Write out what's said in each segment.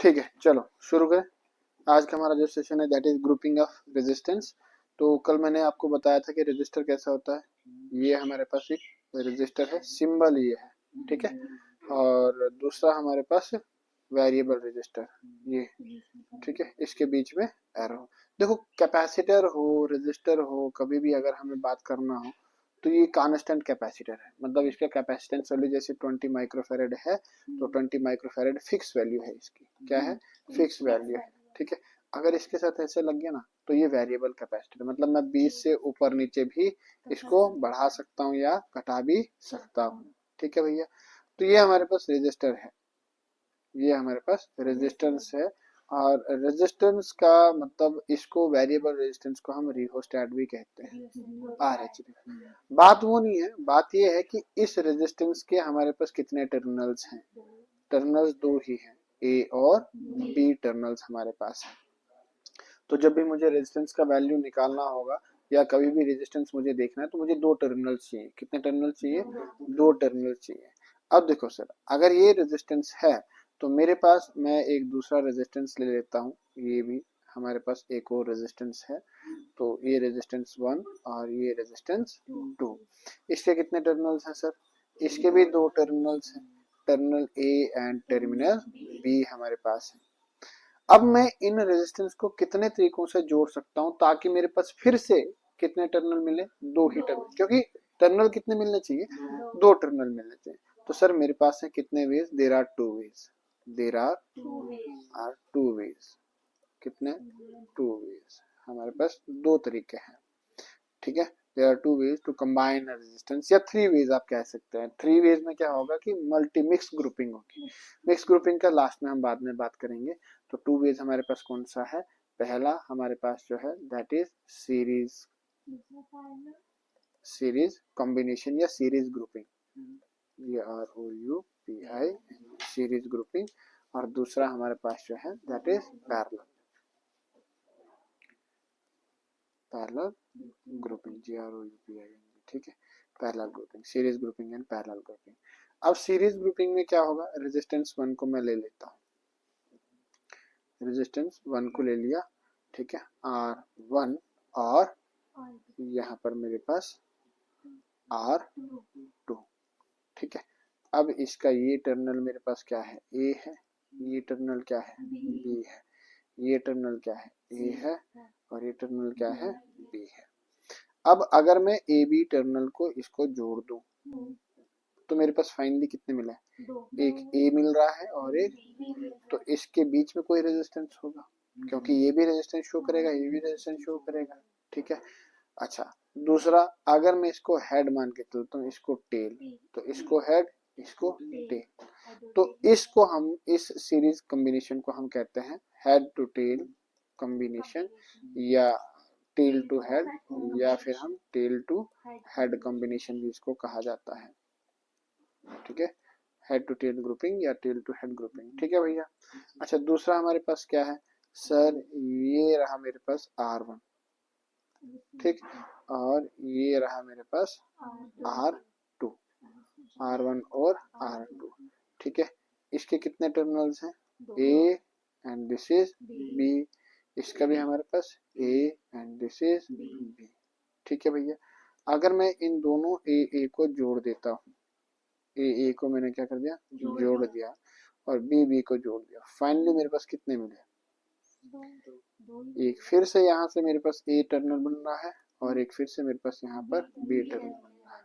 ठीक है, चलो शुरू करें। आज का हमारा जो सेशन है that is grouping of resistance. तो कल मैंने आपको बताया था कि रजिस्टर कैसा होता है। ये हमारे पास एक रजिस्टर है, सिंबल ये है, ठीक है। और दूसरा हमारे पास वेरिएबल रजिस्टर, ये ठीक है। इसके बीच में एरो। देखो, कैपेसिटर हो रजिस्टर हो, कभी भी अगर हमें बात करना हो तो ये कांस्टेंट कैपेसिटर है, मतलब इसका कैपेसिटेंस वैल्यू जैसे 20 माइक्रोफेरेड है तो 20 माइक्रोफेरेड फिक्स वैल्यू है इसकी, क्या है, फिक्स वैल्यू है, ठीक है। अगर इसके साथ ऐसे लग गया ना तो ये वेरिएबल कैपेसिटर, मतलब मैं 20 से ऊपर नीचे भी इसको बढ़ा सकता हूँ या घटा भी सकता हूँ, ठीक है भैया। तो ये हमारे पास रेजिस्टर है, ये हमारे पास रेजिस्टेंस है। और रेजिस्टेंस का मतलब इसको वेरिएबल रेजिस्टेंस को हम रिहोस्टैट भी कहते हैं, आरएच। बात वो नहीं है, बात ये है कि इस रेजिस्टेंस के हमारे पास कितने टर्मिनल्स हैं। टर्मिनल्स दो ही हैं, ए और बी टर्मिनल्स हमारे पास है। तो जब भी मुझे रेजिस्टेंस का वैल्यू निकालना होगा या कभी भी रेजिस्टेंस मुझे देखना है तो मुझे दो टर्मिनल चाहिए। कितने टर्मिनल चाहिए, दो टर्मिनल चाहिए। अब देखो सर, अगर ये रेजिस्टेंस है तो मेरे पास, मैं एक दूसरा रेजिस्टेंस ले लेता हूँ, ये भी हमारे पास एक और रेजिस्टेंस है। तो ये रेजिस्टेंस 1 और ये रेजिस्टेंस 2। इसके कितने टर्मिनल्स हैं सर, इसके भी दो टर्मिनल्स हैं, terminal A and terminal B हमारे पास है। अब मैं इन रेजिस्टेंस को कितने तरीकों से जोड़ सकता हूं ताकि मेरे पास फिर से कितने टर्मिनल मिले, दो ही टर्मिनल, क्योंकि टर्मिनल कितने मिलने चाहिए, दो टर्मिनल मिलने चाहिए। तो सर मेरे पास है कितने ways, there are two ways, there are two ways, कितने, टू वेज, हमारे पास दो तरीके हैं, ठीक है। There are two ways to combine resistance, या थ्री वेज आप कह सकते हैं। थ्री वेज में क्या होगा कि मल्टी मिक्स ग्रुपिंग होगी। मिक्स ग्रुपिंग का लास्ट में हम बाद में बात करेंगे। तो टू वेज हमारे पास कौन सा है, पहला हमारे पास जो है that is series, series combination या सीरीज ग्रुपिंग, ये R O U P I, series grouping. और दूसरा हमारे पास जो है that is parallel, parallel grouping, G R O U P I, ठीक है। Parallel grouping, series grouping and parallel grouping. अब सीरीज ग्रुपिंग में क्या होगा, रेजिस्टेंस 1 को मैं ले लेता हूँ, रेजिस्टेंस 1 को ले लिया, ठीक है, R1, और यहाँ पर मेरे पास R2, ठीक है। अब इसका ये टर्मिनल मेरे पास क्या है, A है, ये टर्मिनल क्या है, B है, ये टर्मिनल क्या है, A है, और ये टर्मिनल क्या है, B है। अब अगर मैं ए बी टर्मिनल को इसको जोड़ दूं तो मेरे पास फाइनली कितने मिले, एक ए मिल रहा है और एक, तो इसके बीच में कोई रेजिस्टेंस होगा क्योंकि ये भी रेजिस्टेंस शो करेगा, ये भी रेजिस्टेंस शो करेगा, ठीक है। अच्छा, दूसरा, अगर मैं इसको हेड मान के चलता हूँ, इसको टेल, तो इसको हेड, इसको टेल, तो इसको हम, इस सीरीज कॉम्बिनेशन को हम कहते हैं हेड टू टेल कॉम्बिनेशन, या टेल टू हेड, या फिर हम टेल टू हेड कॉम्बिनेशन भी इसको कहा जाता है, ठीक है। हेड टू टेल ग्रुपिंग या टेल टू हेड ग्रुपिंग, ठीक है भैया। अच्छा, दूसरा हमारे पास क्या है सर, ये रहा मेरे पास R1, ठीक, और ये रहा मेरे पास R2, R1 और R2, ठीक है। इसके कितने टर्मिनल्स हैं, A and this is B, इसका भी हमारे पास A and this is B, ठीक है भैया। अगर मैं इन दोनों A को जोड़ देता हूँ, A को मैंने क्या कर दिया, जोड़ दिया, और B को जोड़ दिया, फाइनली मेरे पास कितने मिले, एक फिर से यहाँ से मेरे पास A टर्मिनल बन रहा है और एक फिर से मेरे पास यहाँ पर B टर्मिनल बन रहा है।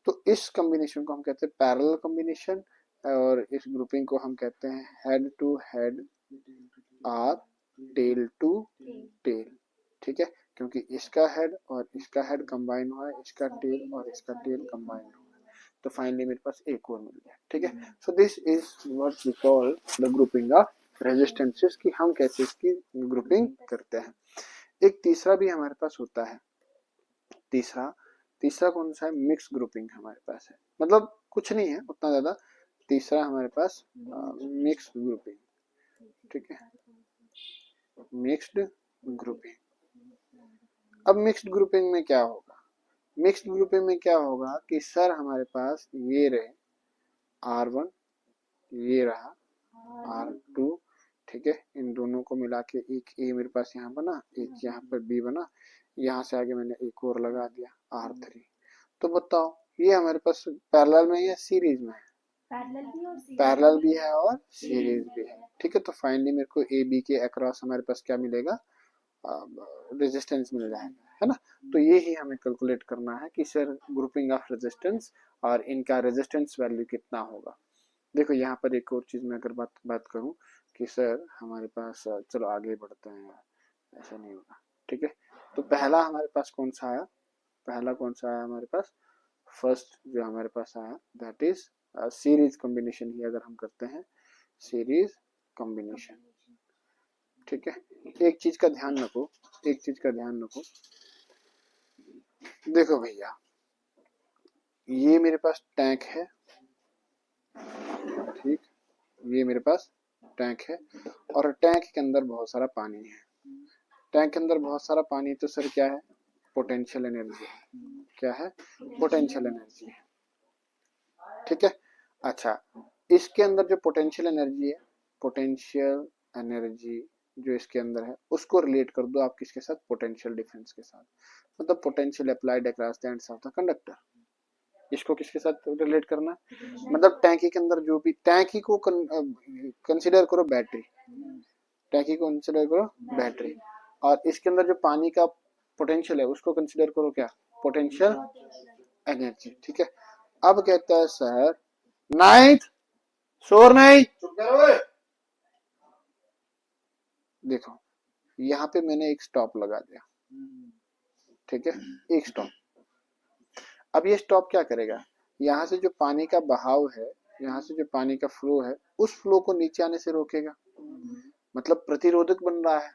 तो इस कॉम्बिनेशन को हम कहते हैं पैरेलल कॉम्बिनेशन, और इस ग्रुपिंग को हम कहते हैं हेड टू हेड और टेल टू टेल, ठीक है, क्योंकि इसका हेड और इसका हेड कंबाइन हुआ है, इसका टेल और इसका टेल कंबाइन हुआ है, तो फाइनली मेरे पास एक और मिल गया, ठीक है। So this is what we call the grouping of resistances, कि हम कैसे इसकी ग्रुपिंग करते हैं। एक तीसरा भी हमारे पास होता है, तीसरा तीसरा कौन सा है, मिक्स ग्रुपिंग हमारे पास है, मतलब कुछ नहीं है उतना ज्यादा। तीसरा हमारे पास मिक्स ग्रुपिंग, ठीक है, मिक्स्ड ग्रुपिंग। अब मिक्स्ड ग्रुपिंग में क्या होगा, मिक्स्ड ग्रुपिंग में क्या होगा कि सर हमारे पास ये रहे R1, ये रहा R2, ठीक है, इन दोनों को मिला के एक ए मेरे पास यहाँ बना, एक यहाँ पर बी बना, यहाँ से आगे मैंने एक और लगा दिया R3। तो बताओ ये हमारे पास पैरेलल में या सीरीज में है? पैरेलल भी है और सीरीज भी है। ठीक है, तो फाइनली मेरे को ए बी के अक्रॉस हमारे पास क्या मिलेगा, रेजिस्टेंस मिल जाएगा, है ना। तो ये ही हमें कैलकुलेट करना है कि सर ग्रुपिंग ऑफ रेजिस्टेंस और इनका रेजिस्टेंस वैल्यू कितना होगा। देखो यहाँ पर एक और चीज मैं अगर बात करूं कि सर हमारे पास, चलो आगे बढ़ते हैं यार, ऐसा नहीं होगा। ठीक है, तो पहला हमारे पास कौन सा आया, पहला कौन सा आया हमारे पास, फर्स्ट जो हमारे पास आया दैट इज सीरीज कॉम्बिनेशन ही अगर हम करते हैं, सीरीज कॉम्बिनेशन। ठीक है, एक चीज का ध्यान रखो, एक चीज का ध्यान रखो, देखो भैया ये मेरे पास टैंक है, ठीक, ये मेरे पास टैंक है और टैंक के अंदर बहुत सारा पानी है। टैंक के अंदर बहुत सारा पानी, तो सर क्या है, पोटेंशियल एनर्जी। क्या है, पोटेंशियल एनर्जी है। ठीक है, अच्छा इसके अंदर जो पोटेंशियल एनर्जी है, पोटेंशियल एनर्जी जो इसके अंदर है उसको रिलेट कर दो आप किसके साथ, पोटेंशियल डिफरेंस के साथ। मतलब potential applied across the ends of the conductor, इसको किसके साथ रिलेट करना है, मतलब टैंकी के अंदर जो भी, टैंकी को कंसीडर करो बैटरी, टैंकी को कंसीडर करो बैटरी, और इसके अंदर जो पानी का पोटेंशियल है उसको कंसीडर करो क्या, पोटेंशियल एनर्जी। ठीक है, अब कहता है सर नाइन्थ, शोर नहीं, देखो यहाँ पे मैंने एक स्टॉप लगा दिया। ठीक है, एक स्टॉप। अब ये स्टॉप क्या करेगा, यहाँ से जो पानी का बहाव है, यहाँ से जो पानी का फ्लो है, उस फ्लो को नीचे आने से रोकेगा। मतलब प्रतिरोधक बन रहा है,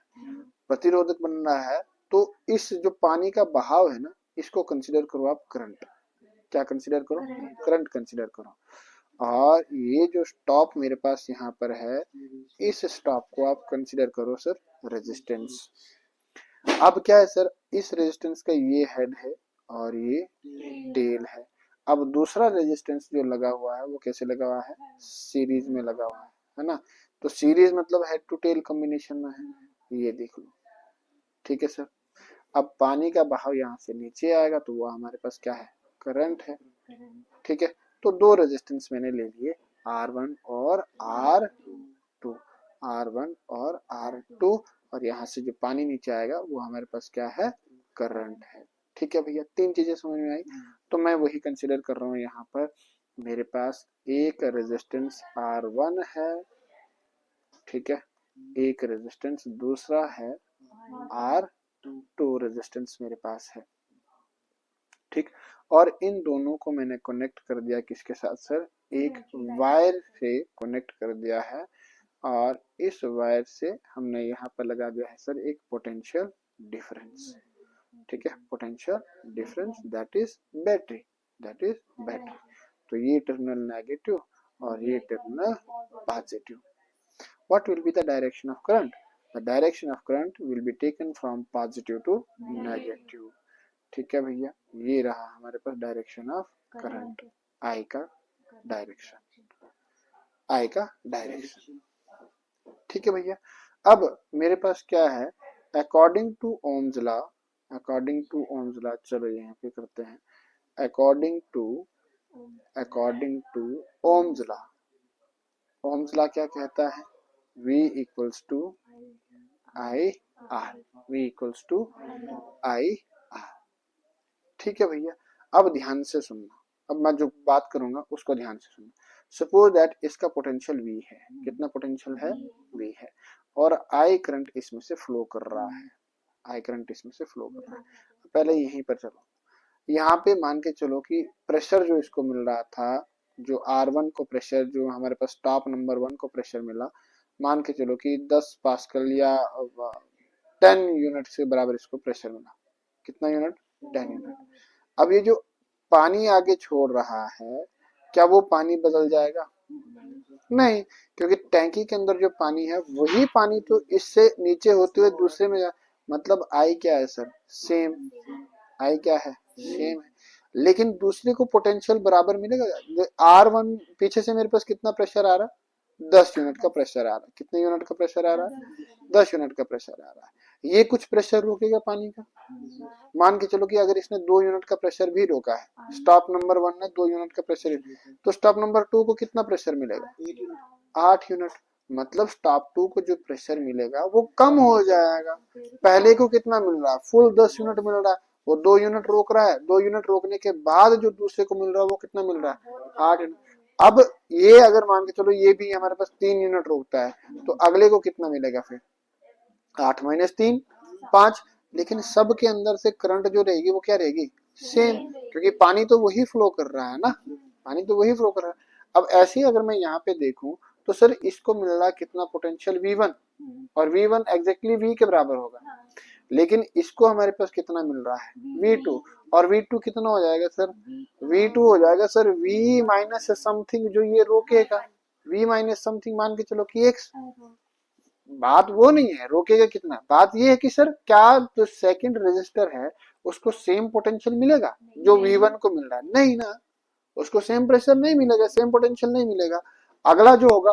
प्रतिरोधक बन रहा है, तो इस जो पानी का बहाव है ना, इसको कंसीडर करो आप करंट। क्या कंसीडर करो, करंट कंसीडर करो। और ये जो स्टॉप मेरे पास यहाँ पर है, इस स्टॉप को आप कंसीडर करो सर रेजिस्टेंस। अब क्या है सर, इस रेजिस्टेंस का ये हेड है और ये टेल है। अब दूसरा रेजिस्टेंस जो लगा हुआ है वो कैसे लगा हुआ है, सीरीज में लगा हुआ है ना। तो सीरीज मतलब हेड टू टेल कॉम्बिनेशन में है, ये देख लो। ठीक है सर, अब पानी का बहाव यहाँ से नीचे आएगा तो वो हमारे पास क्या है, करंट है। ठीक है, तो दो रेजिस्टेंस मैंने ले लिए, R1 और R2, R1 और R2, और यहाँ से जो पानी नीचे आएगा वो हमारे पास क्या है, करंट है। ठीक है भैया, तीन चीजें समझ में आई। तो मैं वही कंसीडर कर रहा हूँ यहाँ पर, मेरे पास एक रेजिस्टेंस R1 है, ठीक है, एक रेजिस्टेंस दूसरा है R2 रेजिस्टेंस मेरे पास है। ठीक, और इन दोनों को मैंने कनेक्ट कर दिया किसके साथ सर, एक वायर से कनेक्ट कर दिया है, और इस वायर से हमने यहाँ पर लगा दिया है सर एक पोटेंशियल डिफरेंस। ठीक है, potential difference that is battery, that is battery. तो ये टर्मिनल नेगेटिव और ये terminal positive. What will be the direction of current? The direction of current will be taken from positive to negative. ठीक है भैया, ये रहा हमारे पास डायरेक्शन ऑफ करंट, आई का डायरेक्शन, आई का डायरेक्शन। ठीक है भैया, अब मेरे पास क्या है, according to Ohm's law, according to Ohm's law, चलो यहाँ पे करते हैं, according to Ohm's law, Ohm's law क्या कहता है, V equals to I R, V equals to I R. ठीक है भैया, अब ध्यान से सुनना, अब मैं जो बात करूंगा उसको ध्यान से सुनना। सपोज दैट इसका पोटेंशियल V है, कितना पोटेंशियल है, V है, और I करंट इसमें से फ्लो कर रहा है, I करंट इसमें से फ्लो कर रहा है। पहले यहीं पर चलो, यहाँ पे मान के चलो कि प्रेशर जो इसको मिल रहा था, जो R1 को प्रेशर, जो हमारे पास टॉप नंबर 1 को प्रेशर मिला, मान के चलो कि 10 पास्कल या 10 यूनिट से बराबर इसको प्रेशर मिला। कितना यूनिट, 10 यूनिट। अब ये जो पानी आगे छोड़ रहा है, क्या वो पानी बदल जाएगा, नहीं, क्योंकि टैंकी के अंदर जो पानी है वही पानी तो इससे नीचे होते हुए दूसरे में मतलब आई क्या है सर, सेम, आई क्या है, सेम है, लेकिन दूसरे को पोटेंशियल बराबर मिलेगा। R1 पीछे से मेरे पास कितना प्रेशर आ रहा है, 10 यूनिट का प्रेशर आ रहा है। कितने यूनिट का प्रेशर आ रहा है? 10 यूनिट का प्रेशर आ रहा है। ये कुछ प्रेशर रोकेगा पानी का। मान के चलो कि अगर इसने 2 यूनिट का प्रेशर भी रोका है, स्टॉप नंबर 1 ने 2 यूनिट का प्रेशर, तो स्टॉप नंबर 2 को कितना प्रेशर मिलेगा? 8 यूनिट। मतलब स्टॉप 2 को जो प्रेशर मिलेगा वो कम हो जाएगा। पहले को कितना मिल रहा है? फुल 10 यूनिट मिल रहा है, वो 2 यूनिट रोक रहा है, 2 यूनिट रोकने के बाद जो दूसरे को मिल रहा है वो कितना मिल रहा है? 8 यूनिट। अब ये अगर मान के चलो ये भी हमारे पास 3 यूनिट रोकता है, तो अगले को कितना मिलेगा फिर? 8 माइनस 3 5। लेकिन सब के अंदर से करंट जो रहेगी वो क्या रहेगी? सेम, क्योंकि पानी तो वही फ्लो कर रहा है ना, पानी तो वही फ्लो कर रहा है। अब ऐसे ही अगर मैं यहाँ पे देखूं तो सर इसको मिल रहा है कितना पोटेंशियल? V1, और V1 एग्जैक्टली V के बराबर होगा। लेकिन इसको हमारे पास कितना मिल रहा है? V2, और V2 कितना हो जाएगा सर? V2 हो जाएगा सर V माइनस समथिंग जो ये रोकेगा, V माइनस समथिंग मान के चलो कि X। बात वो नहीं है रोकेगा कितना, बात ये है कि सर क्या जो सेकंड रेजिस्टर है उसको सेम पोटेंशियल मिलेगा जो V1 को मिल रहा है? नहीं ना, उसको सेम प्रेशर नहीं मिलेगा, सेम पोटेंशियल नहीं मिलेगा। अगला जो होगा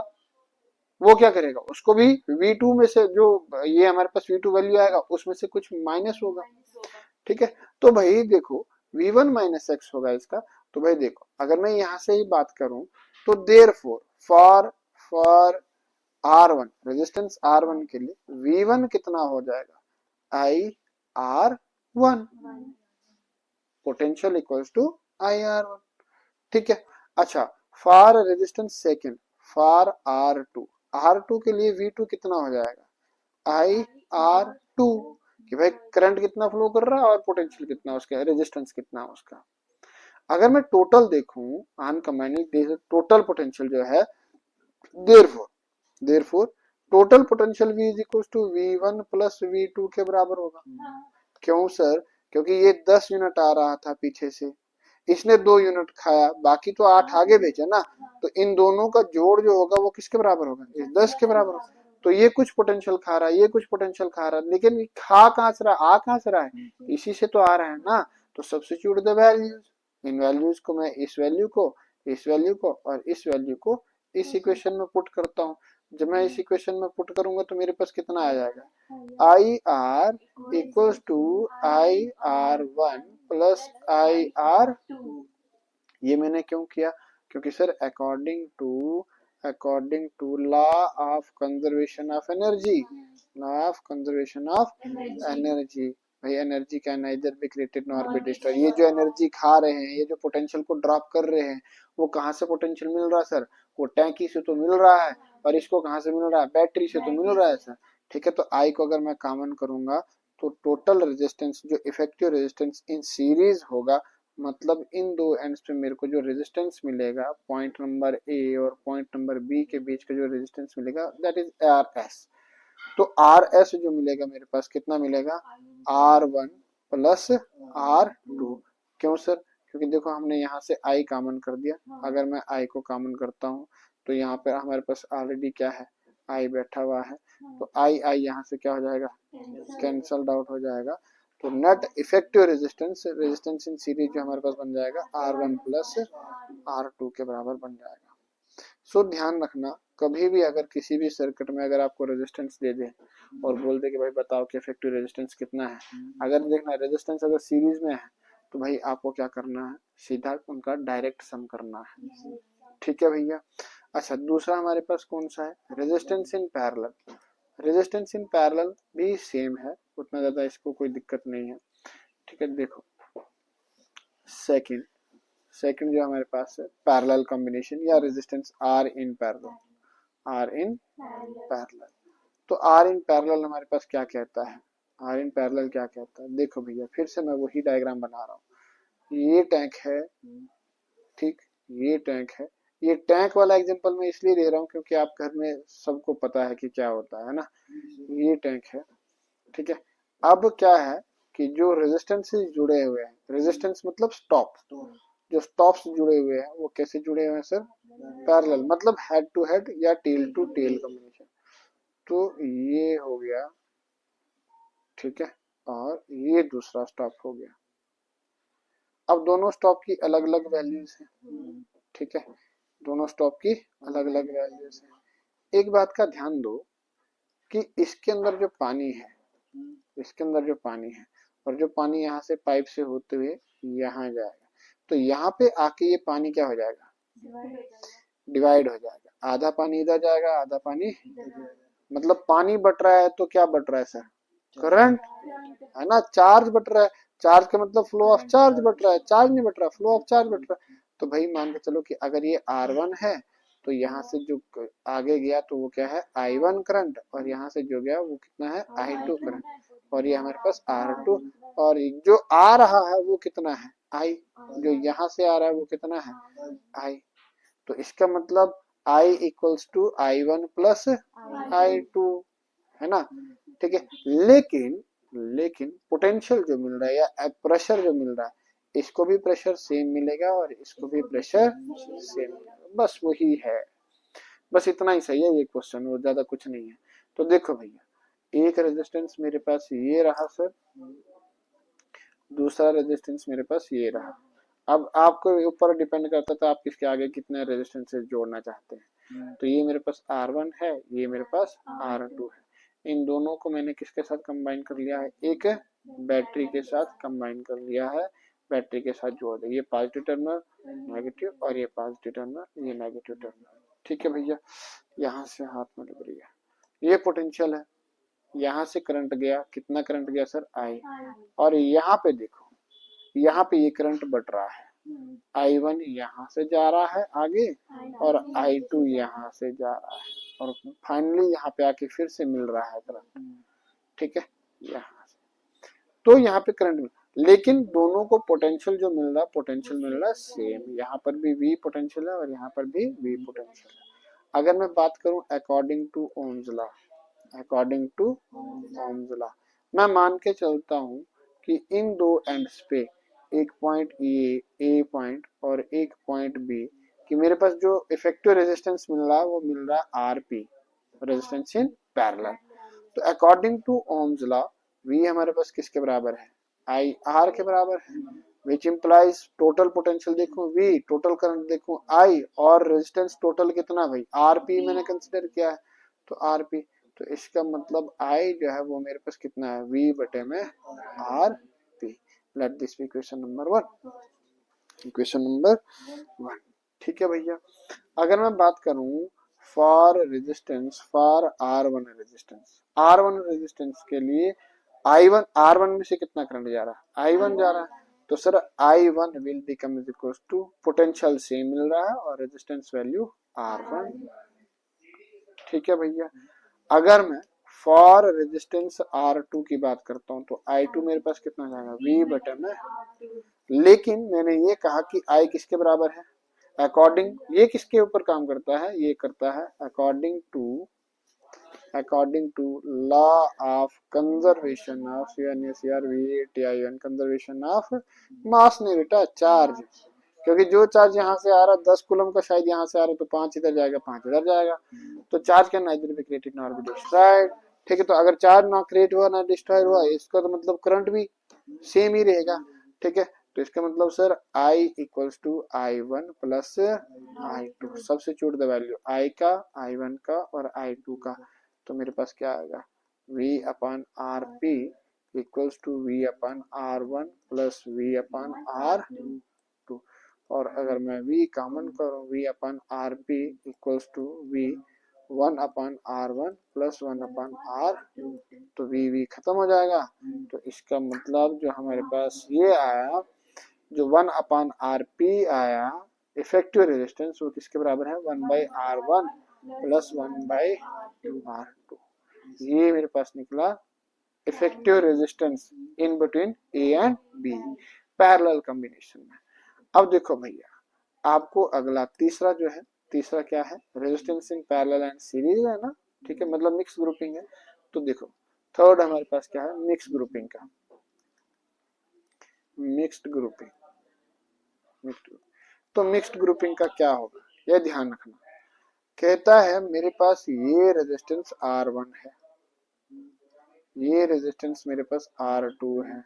वो क्या करेगा? उसको भी V2 में से जो ये हमारे पास V2 वैल्यू आएगा उसमें से कुछ माइनस होगा। ठीक है, तो भाई देखो V1 माइनस एक्स होगा इसका। तो भाई देखो अगर मैं यहां से ही बात करूं तो therefore for R1, resistance R1 के लिए V1 कितना हो जाएगा? IR1, potential equals to IR1। ठीक है, अच्छा for resistance second, for R2 के लिए V2 कितना हो जाएगा? IR2, कि भाई करंट कितना फ्लो कर रहा है और पोटेंशियल कितना उसका, रेजिस्टेंस कितना उसका। अगर मैं टोटल देखूं अनकम्बाइंड टोटल पोटेंशियल जो है, therefore total potential V is equal to V1 plus V2 के बराबर होगा। क्यों सर? क्योंकि ये 10 यूनिट आ रहा था पीछे से, इसने 2 यूनिट खाया, बाकी तो 8 आगे भेजा ना, तो इन दोनों का जोड़ जो होगा वो किसके बराबर होगा? इस 10 के बराबर होगा। तो ये कुछ पोटेंशियल खा रहा है, ये कुछ पोटेंशियल खा रहा है, लेकिन खा कहां से रहा है? आ कहां से रहा है? इसी से तो आ रहा है ना। तो substitute the values, in values को मैं इस वैल्यू को, इस वैल्यू को और इस वैल्यू को इस इक्वेशन में पुट करता हूँ। जब मैं इस इक्वेशन में पुट करूंगा तो मेरे पास कितना आ जाएगा? IR equals to IR1 plus IR2। ये मैंने क्यों किया? क्योंकि sir according to law of conservation of energy, law of conservation of energy, भाई energy can neither be created nor be destroyed. ये जो एनर्जी खा रहे हैं, ये जो पोटेंशियल को ड्रॉप कर रहे हैं, वो कहाँ से पोटेंशियल मिल रहा है सर? वो टैंकी से तो मिल रहा है, और इसको कहाँ से मिल रहा है? बैटरी से तो मिल रहा है सर। ठीक है, तो आई को अगर मैं कॉमन करूंगा तो टोटल रेजिस्टेंस जो इफेक्टिव रेजिस्टेंस इन सीरीज होगा, मतलब इन दो एंड्स पे मेरे को जो रेजिस्टेंस मिलेगा पॉइंट नंबर ए और पॉइंट नंबर बी के बीच का जो रेजिस्टेंस मिलेगा दैट इज RS। तो RS जो मिलेगा मेरे पास कितना मिलेगा? R1 plus R2। क्यों सर? क्योंकि देखो हमने यहाँ से I कॉमन कर दिया। अगर मैं I को कॉमन करता हूँ तो यहाँ पे हमारे पास ऑलरेडी क्या है? I बैठा हुआ है, तो I यहाँ से क्या हो जाएगा? कैंसल्ड आउट हो जाएगा। तो net effective resistance in series जो हमारे पास बन जाएगा R1 प्लस R2 के बराबर बन जाएगा। सो ध्यान रखना, कभी भी अगर किसी भी सर्किट में अगर आपको रेजिस्टेंस दे दे और बोल दे कि भाई बताओ कि इफेक्टिव रेजिस्टेंस कितना है, अगर देखना रेजिस्टेंस अगर सीरीज में है तो भाई आपको क्या करना है? सीधा उनका डायरेक्ट सम करना है। ठीक है भैया। अच्छा दूसरा हमारे पास कौन सा है? Resistance in parallel. Resistance in parallel भी सेम है, उतना ज्यादा इसको कोई दिक्कत नहीं है। ठीक है, देखो सेकंड जो हमारे पास है पैरेलल कॉम्बिनेशन या रेजिस्टेंस R इन पैरेलल। तो R इन पैरेलल हमारे पास क्या कहता है? R इन पैरेलल क्या कहता है? देखो भैया फिर से मैं वही डायग्राम बना रहा हूँ। ये टैंक है, ठीक, ये टैंक है। ये टैंक वाला एग्जांपल मैं इसलिए दे रहा हूँ क्योंकि आप घर में सबको पता है कि क्या होता है ना। ये टैंक है, ठीक है। अब क्या है कि जो रेजिस्टेंस से जुड़े हुए हैं, रेजिस्टेंस मतलब स्टॉप, जो स्टॉप्स जुड़े हुए हैं वो कैसे जुड़े हुए हैं सर? पैरेलल, मतलब हेड टू हेड या टेल टू टेल कम्युनिकेशन। तो ये हो गया, ठीक है, और ये दूसरा स्टॉप हो गया। अब दोनों स्टॉप की अलग अलग वैल्यूज हैं, ठीक है, दोनों स्टॉप की अलग अलग वैल्यूज हैं। एक बात का ध्यान दो कि इसके अंदर जो पानी है, इसके अंदर जो पानी है और जो पानी यहाँ से पाइप से होते हुए यहाँ जाएगा, तो यहाँ पे आके ये पानी क्या हो जाएगा, डिवाइड हो जाएगा। आधा पानी इधर जाएगा, आधा पानी, मतलब पानी बट रहा है तो क्या बट रहा है सर, करंट है ना, चार्ज बट रहा है। चार्ज का मतलब फ्लो ऑफ चार्ज बट रहा है, चार्ज नहीं बट रहा, फ्लो ऑफ चार्ज बट रहा है। तो भाई मान के चलो कि अगर ये R1 है तो यहाँ से जो आगे गया तो वो क्या है, I1 करंट, और यहाँ से जो गया वो कितना है, I2 करंट, और ये हमारे पास R2, और जो आ रहा है वो कितना है, I, जो यहाँ से आ रहा है वो कितना है, I। तो इसका मतलब I equals to I1 plus I2, है ना, ठीक है। लेकिन लेकिन पोटेंशियल जो मिल रहा है या प्रेशर जो मिल रहा है, इसको भी प्रेशर सेम मिलेगा और इसको भी प्रेशर सेम मिलेगा, बस वही है, बस इतना ही सही है ये क्वेश्चन, वो ज्यादा कुछ नहीं है। तो देखो भैया, एक रेजिस्टेंस मेरे पास ये रहा सर, दूसरा रेजिस्टेंस मेरे पास ये रहा। अब आपको ऊपर डिपेंड करता था आप किसके आगे कितने रेजिस्टेंसेस जोड़ना चाहते हैं। तो ये मेरे पास R1 है, ये मेरे पास R2 है, इन दोनों को मैंने किसके साथ कंबाइन कर लिया है, एक बैटरी के साथ कंबाइन कर लिया है, बैटरी के साथ जोड़ दिया, ये पॉजिटिव टर्मिनल नेगेटिव और ये पॉजिटिव टर्मिनल ये नेगेटिव टर्मिनल, ठीक है भैया। यहाँ से हाथ में लग रही है, ये पोटेंशियल है, यहाँ से करंट गया, कितना करंट गया सर, I, और यहाँ पे देखो, यहाँ पे ये करंट बढ़ रहा है, I1 यहाँ से जा रहा है आगे और I2 यहाँ से जा रहा है, और फाइनली यहाँ पे आके फिर से मिल रहा है करंट, ठीक है, यहाँ से। तो यहाँ पे करंट मिल, लेकिन दोनों को पोटेंशियल जो मिल रहा है, पोटेंशियल मिल रहा है सेम, यहाँ पर भी V पोटेंशियल है और यहाँ पर भी V पोटेंशियल है। अगर मैं बात करूं according to Ohm's law, according to Ohm's law, मैं मान के चलता हूं कि इन दो एंड्स पे एक पॉइंट ए पॉइंट और एक पॉइंट बी, कि मेरे पास जो इफेक्टिव रेजिस्टेंस मिल रहा है वो मिल रहा है आरपी, रेजिस्टेंस इन पैरेलल। तो according to Ohm's law V हमारे पास किसके बराबर है, आई आर के बराबर है, विच इम्प्लाइज टोटल पोटेंशियल देखो वी, टोटल करंट देखो आई, और रेजिस्टेंस टोटल कितना भाई आरपी मैंने कंसिडर किया है, तो आरपी, तो इसका मतलब आई जो है वो मेरे पास कितना है, वी बटे में R P. Let this be equation number 1, equation number 1, ठीक है भैया। अगर मैं बात करूं for resistance for R1 resistance, R1 resistance के लिए I1, R1 में से कितना करंट जा रहा है, I1 जा रहा है, तो sir I1 will become is equal to, potential same मिल रहा है और रेजिस्टेंस वैल्यू R1, ठीक है भैया। अगर मैं फॉर रेजिस्टेंस R2 की बात करता हूं तो I2 मेरे पास कितना जाएगा, V बटे में, लेकिन मैंने ये कहा कि I किसके बराबर है, अकॉर्डिंग, ये किसके ऊपर काम करता है, ये करता है according to law of conservation of CnSCr conservation of mass नहीं बेटा, चार्ज, क्योंकि जो चार्ज यहाँ से आ रहा है 10 कूलम का शायद यहाँ से आ रहा है, तो 5 इधर जाएगा 5 इधर जाएगा, तो charge can neither be created nor be destroyed, ठीक है। तो अगर चार्ज ना क्रिएट हुआ ना डिस्ट्रॉय हुआ, इसका तो मतलब करंट भी सेम ही रहेगा, ठीक है। तो इसका मतलब sir I equals to I1 plus I2, substitute the value I का, I1 का और I2 का, तो मेरे पास क्या आएगा, V upon R P equals to V upon R1 plus V upon R2, और अगर मैं V कॉमन करूं, V upon R P equals to V 1 upon R1 plus 1 upon R2, तो V खत्म हो जाएगा। तो इसका मतलब जो हमारे पास ये आया, जो 1 अपॉन RP आया इफेक्टिव रेजिस्टेंस, वो किसके बराबर है, 1/R1 प्लस 1/R2, ये मेरे पास निकला effective resistance in between A and B parallel combination में। अब देखो भैया, आपको अगला तीसरा जो है, तीसरा क्या है, resistance in parallel and series है ना, ठीक है, मतलब मिक्स ग्रुपिंग है। तो देखो थर्ड हमारे पास क्या है, मिक्स ग्रुपिंग का, मिक्स्ड ग्रुपिंग, तो मिक्स्ड ग्रुपिंग का क्या होगा, यह ध्यान रखना। कहता है मेरे पास ये रेजिस्टेंस R1 है, ये रेजिस्टेंस मेरे पास R2 है,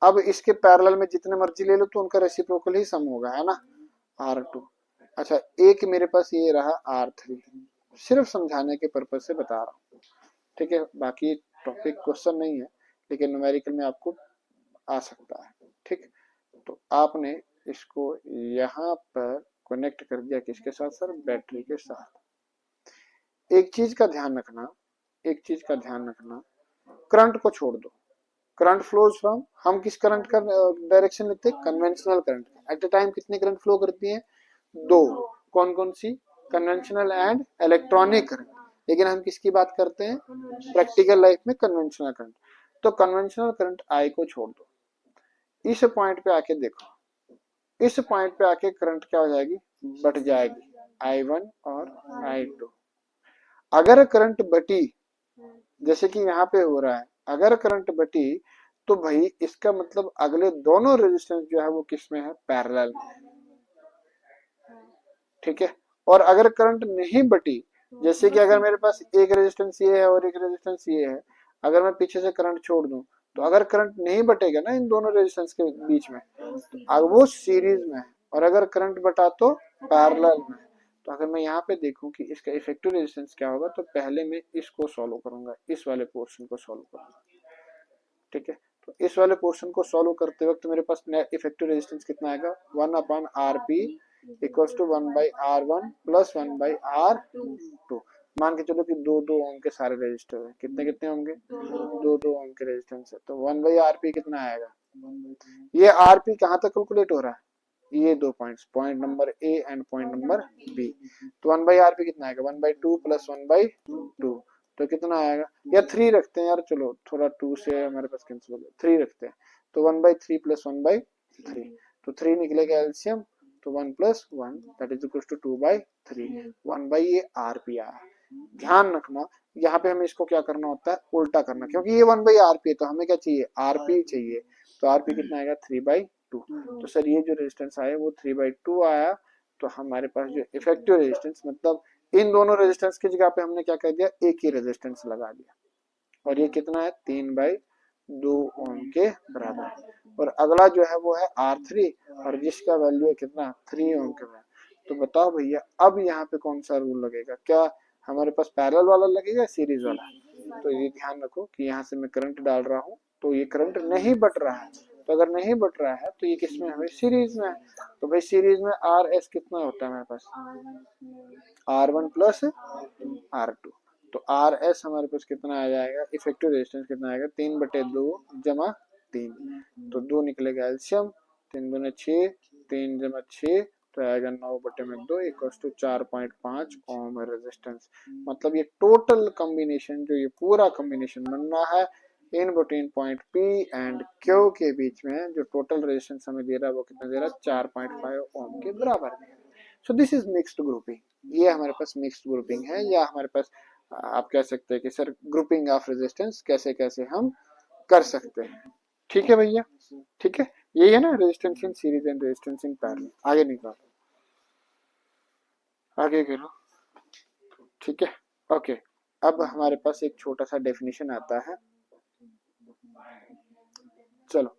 अब इसके पैरेलल में जितने मर्जी ले लो तो उनका रेसिप्रोकल ही सम होगा, है ना, R2। अच्छा, एक मेरे पास ये रहा R3, सिर्फ समझाने के पर्पज से बता रहा हूँ, ठीक है। बाकी टॉपिक क्वेश्चन नहीं है, लेकिन न्यूमेरिकल में आपको आ सकता है, ठीक। तो आपने इसको यहाँ पर कनेक्ट कर दिया किसके साथ सर, बैटरी के साथ। एक चीज का ध्यान रखना, एक चीज का ध्यान रखना, करंट को छोड़ दो। करंट फ्लोज फ्रॉम, हम किस करंट का डायरेक्शन लेते हैं, conventional current. At a time कितनी करंट फ्लो करती है, दो। कौन कौन सी, कन्वेंशनल एंड इलेक्ट्रॉनिक करंट। लेकिन हम किसकी बात करते हैं, प्रैक्टिकल लाइफ में कन्वेंशनल करंट। तो कन्वेंशनल करंट आई को छोड़ दो, इस पॉइंट पे आके देखो, इस पॉइंट पे आके करंट क्या हो जाएगी, बढ़ जाएगी, I1 और I2। अगर करंट बटी, जैसे कि यहाँ पे हो रहा है, अगर करंट बटी तो भाई इसका मतलब अगले दोनों रेजिस्टेंस जो है वो किस में है, पैरेलल में, ठीक है। और अगर करंट नहीं बटी, जैसे कि अगर मेरे पास एक रेजिस्टेंस ये है और एक रेजिस्टेंस ये है, अगर मैं पीछे से करंट छोड़ दूं, तो अगर करंट नहीं बटेगा ना इन दोनों रेजिस्टेंस के बीच में, अब वो सीरीज में है। और अगर करंट बटा तो पैरेलल में। तो अगर मैं यहाँ पे देखूं कि इसका इफेक्टिव रेजिस्टेंस क्या होगा, तो पहले मैं इसको सॉल्व करूंगा, इस वाले पोर्शन को सॉल्व करूंगा, ठीक है। तो इस वाले पोर्शन को सॉल्व करते वक्त मेरे पास इफेक्टिव रेजिस्टेंस कितना आएगा, 1/RP equals to 1/R1 plus 1/R2। मान के चलो कि 2-2 ओम के सारे रजिस्टर है, कितने कितने होंगे, 2-2 ओम के रेजिस्टेंस है, तो 1/RP कितना आएगा। ये आरपी कहाँ तक कैलकुलेट हो रहा है, ये दो points, point number A and point number B. तो 1/RP कितना आएगा, 1/2 प्लस 1/2, तो कितना आएगा, या 3 रखते हैं यार, चलो थोड़ा 2 से हमारे पास कैंसिल हो गया, 3 रखते हैं, तो 1/3 प्लस 1/3, तो 3 निकलेगा एलसीएम, तो 1 plus 1 that is equal to 2/3, 1/RP आया। ध्यान रखना यहाँ पे हमें इसको क्या करना होता है, उल्टा करना, क्योंकि ये 1/RP है तो हमें क्या चाहिए, आरपी चाहिए। तो आरपी कितना आएगा, 3/2। तो सर ये जो रेजिस्टेंस आया वो 3/2 आया। तो हमारे पास जो इफेक्टिव रेजिस्टेंस, मतलब इन दोनों रेजिस्टेंस की जगह पे हमने क्या कर दिया, एक ही रेजिस्टेंस लगा दिया, और ये कितना है, 3/2 ओम के बराबर है। और अगला जो है वो है R3, और जिसका वैल्यू है कितना, 3 ओम के बराबर। तो बताओ भैया अब यहाँ पे कौन सा रूल लगेगा, क्या हमारे पास पैरेलल वाला लगेगा, सीरीज वाला। तो ये ध्यान रखो कि यहाँ से मैं करंट डाल रहा हूँ, तो ये करंट नहीं बट रहा है, तो अगर नहीं बट रहा है तो ये किसमें है, सीरीज में है। तो भाई सीरीज में RS कितना होता है मेरे पास, R1 प्लस R2। तो RS हमारे पास कितना आ जाएगा, इफेक्टिव रेजिस्टेंस कितना आएगा, 3/2 जमा 3, तो 2 निकलेगा एल्शियम, 3 दूने 6, 3 जमा 6, तो आएगा 9/2 इक्वल्स टू 4.5 ओम रेजिस्टेंस। मतलब ये टोटल कॉम्बिनेशन, जो ये पूरा कॉम्बिनेशन बन रहा है in between point P and Q के बीच में, जो टोटल रेजिस्टेंस हमें दे रहा है वो कितना दे रहा है, 4.5 ओम के बराबर दे रहा है। So this is mixed grouping, ये हमारे पास मिक्स्ड ग्रुपिंग है, या हमारे पास आप कह सकते हैं कि सर ग्रुपिंग ऑफ रेजिस्टेंस कैसे कैसे हम कर सकते हैं, ठीक है भैया, ठीक है। यही है ना resistance in series and resistance in parallel. आगे निकालो, आगे करो, ठीक है, ओके। अब हमारे पास एक छोटा सा डेफिनेशन आता है, चलो